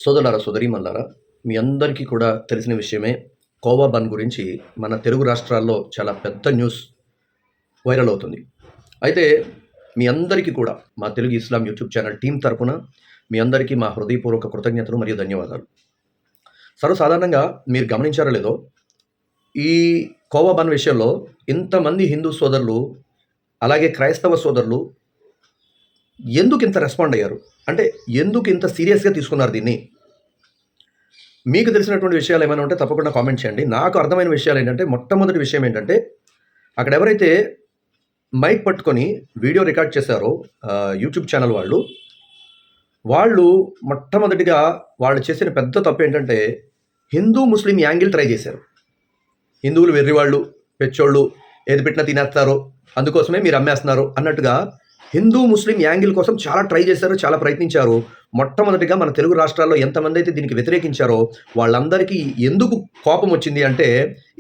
సోదరులారా, సోదరీమణులారా, మీ అందరికీ కూడా తెలిసిన విషయమే. కోవా బన్ గురించి మన తెలుగు రాష్ట్రాల్లో చాలా పెద్ద న్యూస్ వైరల్ అవుతుంది. అయితే మీ అందరికీ కూడా మా తెలుగు ఇస్లాం యూట్యూబ్ ఛానల్ టీం తరపున మీ అందరికీ మా హృదయపూర్వక కృతజ్ఞతలు మరియు ధన్యవాదాలు. సర్వసాధారణంగా మీరు గమనించారో లేదో, ఈ కోవా బన్ విషయంలో ఇంతమంది హిందూ సోదరులు, అలాగే క్రైస్తవ సోదరులు ఎందుకు ఇంత రెస్పాండ్ అయ్యారు? అంటే ఎందుకు ఇంత సీరియస్‌గా తీసుకున్నారు దీన్ని? మీకు తెలిసినటువంటి విషయాలు ఏమైనా ఉంటే తప్పకుండా కామెంట్ చేయండి. నాకు అర్థమైన విషయాలు ఏంటంటే, మొట్టమొదటి విషయం ఏంటంటే, అక్కడ ఎవరైతే మైక్ పట్టుకొని వీడియో రికార్డ్ చేశారో యూట్యూబ్ ఛానల్ వాళ్ళు మొట్టమొదటిగా వాళ్ళు చేసిన పెద్ద తప్పు ఏంటంటే, హిందూ ముస్లిం యాంగిల్ ట్రై చేశారు. హిందువులు వెర్రివాళ్ళు, పెచ్చోళ్ళు, ఏది పెట్టినా తినేస్తారు, అందుకోసమే మీరు అమ్మేస్తున్నారు అన్నట్టుగా హిందూ ముస్లిం యాంగిల్ కోసం చాలా ట్రై చేశారు, చాలా ప్రయత్నించారు. మొట్టమొదటిగా మన తెలుగు రాష్ట్రాల్లో ఎంతమంది అయితే దీనికి వ్యతిరేకించారో వాళ్ళందరికీ ఎందుకు కోపం వచ్చింది అంటే,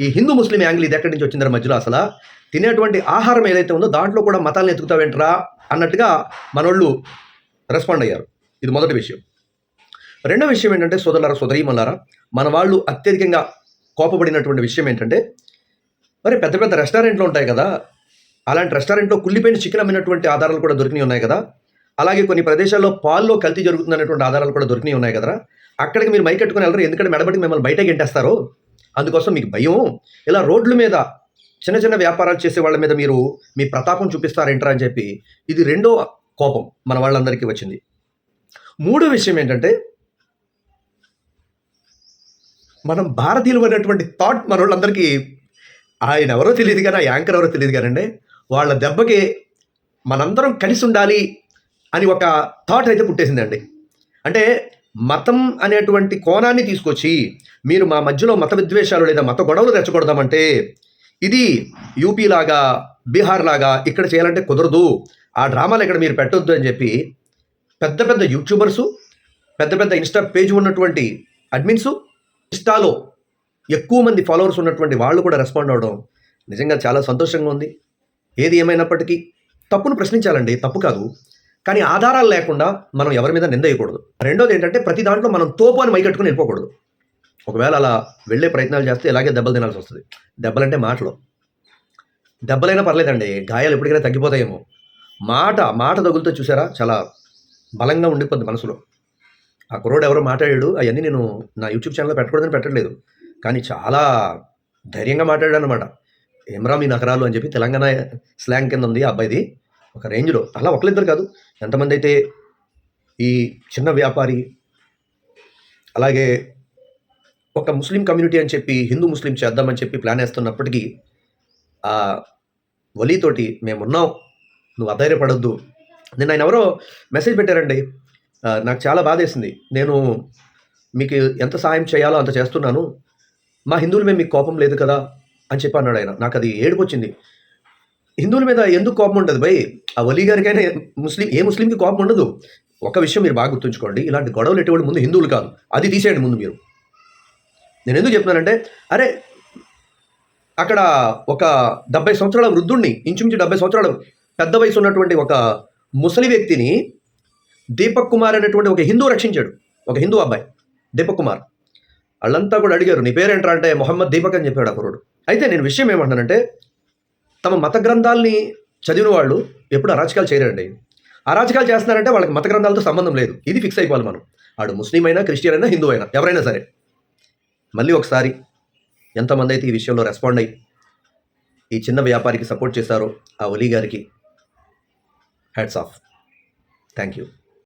ఈ హిందూ ముస్లిం యాంగిల్ ఇది ఎక్కడి నుంచి వచ్చిందర మధ్యలో, అసలు తినేటువంటి ఆహారం ఏదైతే ఉందో దాంట్లో కూడా మతాలను ఎత్తుకుతావేంట్రా అన్నట్టుగా మనోళ్ళు రెస్పాండ్ అయ్యారు. ఇది మొదటి విషయం. రెండో విషయం ఏంటంటే, సోదరులారా, సోదరీమణులారా, మన వాళ్ళు అత్యధికంగా కోపపడినటువంటి విషయం ఏంటంటే, మరి పెద్ద పెద్ద రెస్టారెంట్లు ఉంటాయి కదా, అలాంటి రెస్టారెంట్లో కుళ్ళిపోయిన చికెన్ అమ్మినటువంటి ఆధారాలు కూడా దొరికినాయి ఉన్నాయి కదా, అలాగే కొన్ని ప్రదేశాల్లో పాల్లో కల్తీ జరుగుతుందనేటువంటి ఆధారాలు కూడా దొరికినాయి ఉన్నాయి కదరా, అక్కడికి మీరు మైకెట్టుకుని వెళ్ళరు, ఎందుకంటే మెడబడి మిమ్మల్ని బయటకి గెంటేస్తారు, అందుకోసం మీకు భయం. ఇలా రోడ్ల మీద చిన్న చిన్న వ్యాపారాలు చేసే వాళ్ళ మీద మీరు మీ ప్రతాపం చూపిస్తారేంట్రా అని చెప్పి ఇది రెండో కోపం మన వాళ్ళందరికీ వచ్చింది. మూడో విషయం ఏంటంటే, మనం భారతీయులు అనేటువంటి థాట్ మన వాళ్ళందరికీ, ఆయన ఎవరో తెలియదు కానీ, ఆ యాంకర్ ఎవరో తెలియదు కానండి, వాళ్ళ దెబ్బకి మనందరం కలిసి ఉండాలి అని ఒక థాట్ అయితే పుట్టేసిందండి. అంటే మతం అనేటువంటి కోణాన్ని తీసుకొచ్చి మీరు మా మధ్యలో మత విద్వేషాలు లేదా మత గొడవలు తెచ్చకూడదామంటే, ఇది యూపీ లాగా, బీహార్ లాగా ఇక్కడ చేయాలంటే కుదరదు, ఆ డ్రామాలు ఇక్కడ మీరు పెట్టొద్దు అని చెప్పి పెద్ద పెద్ద యూట్యూబర్సు, పెద్ద పెద్ద ఇన్స్టా పేజ్ ఉన్నటువంటి అడ్మిన్సు, ఇన్స్టాలో ఎక్కువ మంది ఫాలోవర్స్ ఉన్నటువంటి వాళ్ళు కూడా రెస్పాండ్ అవ్వడం నిజంగా చాలా సంతోషంగా ఉంది. ఏది ఏమైనప్పటికీ తప్పును ప్రశ్నించాలండి, తప్పు కాదు, కానీ ఆధారాలు లేకుండా మనం ఎవరి మీద నింద వేయకూడదు. రెండోది ఏంటంటే, ప్రతి దాంట్లో మనం తోపు అని మైకట్టుకుని వెళ్ళిపోకూడదు. ఒకవేళ అలా వెళ్ళే ప్రయత్నాలు చేస్తే ఇలాగే దెబ్బలు తినాల్సి వస్తుంది. దెబ్బలంటే మాటలు, దెబ్బలైనా పర్లేదండి, గాయాలు ఎప్పటికైనా తగ్గిపోతాయేమో. మాట తగులుతో చూసారా, చాలా బలంగా ఉండిపోద్ది మనసులో. ఆ కుర్రోడు ఎవరో మాట్లాడాడు, అవన్నీ నేను నా యూట్యూబ్ ఛానల్లో పెట్టకూడదని పెట్టట్లేదు, కానీ చాలా ధైర్యంగా మాట్లాడాడు అనమాట. ఏమ్రా మీ నగరాలు అని చెప్పి తెలంగాణ స్లాంగ్ కింద ఉంది ఆ అబ్బాయిది, ఒక రేంజ్లో. అలా ఒకరిద్దరు కాదు, ఎంతమంది అయితే ఈ చిన్న వ్యాపారి, అలాగే ఒక ముస్లిం కమ్యూనిటీ అని చెప్పి హిందూ ముస్లిం చేద్దామని చెప్పి ప్లాన్ వేస్తున్నప్పటికీ ఆ వలీతోటి మేమున్నాం, నువ్వు అధైర్యపడొద్దు. నేను ఆయన ఎవరో మెసేజ్ పెట్టారండి, నాకు చాలా బాధేసింది. నేను మీకు ఎంత సాయం చేయాలో అంత చేస్తున్నాను, మా హిందువుల మీద మీకు కోపం లేదు కదా అని చెప్పి అన్నాడు ఆయన. నాకు అది ఏడుపు వచ్చింది. హిందువుల మీద ఎందుకు కోపం ఉండదు భయ్? ఆ వలీ గారికైనా ఏ ముస్లింకి కోపం ఉండదు. ఒక విషయం మీరు బాగా గుర్తుంచుకోండి, ఇలాంటి గొడవలు ఎటువంటి ముందు హిందువులు కాదు, అది తీసేయండి ముందు మీరు. నేను ఎందుకు చెప్తున్నానంటే, అరే అక్కడ ఒక 70 సంవత్సరాల వృద్ధుడిని, ఇంచుమించు 70 సంవత్సరాల పెద్ద వయసు ఉన్నటువంటి ఒక ముసలి వ్యక్తిని దీపక్ కుమార్ అనేటువంటి ఒక హిందూ రక్షించాడు, ఒక హిందూ అబ్బాయి దీపక్ కుమార్. వాళ్ళంతా కూడా అడిగారు, నీ పేరేంట్రా అంటే మొహమ్మద్ దీపక్ అని చెప్పాడు ఆ కుర్రోడు. అయితే నేను విషయం ఏమంటానంటే, తమ మత గ్రంథాలని చదివిన వాళ్ళు ఎప్పుడు అరాచకాలు చేయరండి. అరాచకాలు చేస్తున్నారంటే వాళ్ళకి మత గ్రంథాలతో సంబంధం లేదు, ఇది ఫిక్స్ అయిపోవాలి మనం. ఆడు ముస్లిం అయినా, క్రిస్టియన్ అయినా, హిందూ అయినా, ఎవరైనా సరే. మళ్ళీ ఒకసారి ఎంతమంది అయితే ఈ విషయంలో రెస్పాండ్ అయ్యి ఈ చిన్న వ్యాపారికి సపోర్ట్ చేశారో ఆ వలీ గారికి హ్యాట్స్ ఆఫ్. Thank you.